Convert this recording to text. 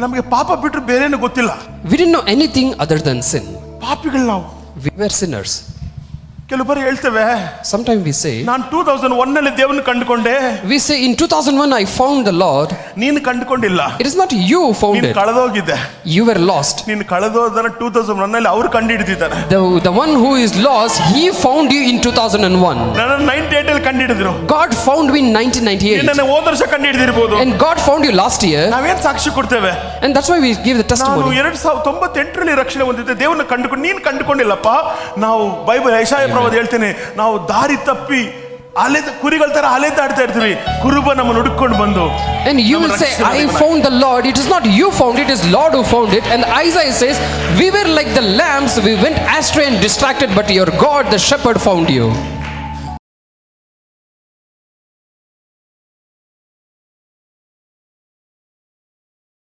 ನಮಗೆ ಪಾಪ ಬಿಟ್ಟರೆ ಬೇರೇನು ಗೊತ್ತಿಲ್ಲ. We didn't know anything other than sin. ಪಾಪಿಗಳು ನಾವು. We were sinners. ಕೆಲವು ಬಾರಿ ಹೇಳ್ತೇವೆ, Sometimes we say, ನಾನು 2001 ನಲ್ಲಿ ದೇವರನ್ನ ಕಂಡುಕೊಂಡೆ. we say in 2001 I found the Lord. ನೀನು ಕಂಡುಕೊಂಡಿಲ್ಲ. It is not you found ನೀನು it. ಕಳೆದೋಗಿದ್ದೆ. You were lost. ನೀನು ಕಳೆದೋದನ್ನ 2001 ನಲ್ಲಿ ಅವರು ಕಂಡುಹಿಡಿದಿದ್ದಾರೆ. The one who is lost, he found you in 2001. ನನ್ನ 98 ಅಲ್ಲಿ ಕಂಡುಹಿಡಿದ್ರು. God found me in 1998. ನನ್ನ ಹೋದ ವರ್ಷ ಕಂಡುಹಿಡಿದಿರಬಹುದು. And God found you last year. ನಾವೇನ್ ಸಾಕ್ಷಿ ಕೊಡ್ತೇವೆ? And that's why we give the ನಾನು testimony. 2098 ರಲ್ಲಿ ರಕ್ಷಣೆ ಹೊಂದಿದ್ದೆ, ದೇವರನ್ನ ಕಂಡುಕೊಂಡು. ನೀನು ಕಂಡುಕೊಂಡಿಲ್ಲಪ್ಪ. ನಾವು ಬೈಬಲ್ ಯೆಶಾಯ ಪ್ರವಾದಿ ಹೇಳ್ತೇನೆ, ನಾವು ದಾರಿ ತಪ್ಪಿ ಕುರಿಗಳ ತರ ಅಲೆದಾಡ್ತಾ ಇರ್ತೀವಿ, ಕುರುಬ ನಮ್ಮನ್ನು ಹುಡುಕೊಂಡು ಬಂದು. And you will say, I found the Lord. It is not you found it, it is Lord who found it. And Isaiah says, we were like the lambs, we went astray and distracted, but your God the shepherd found you.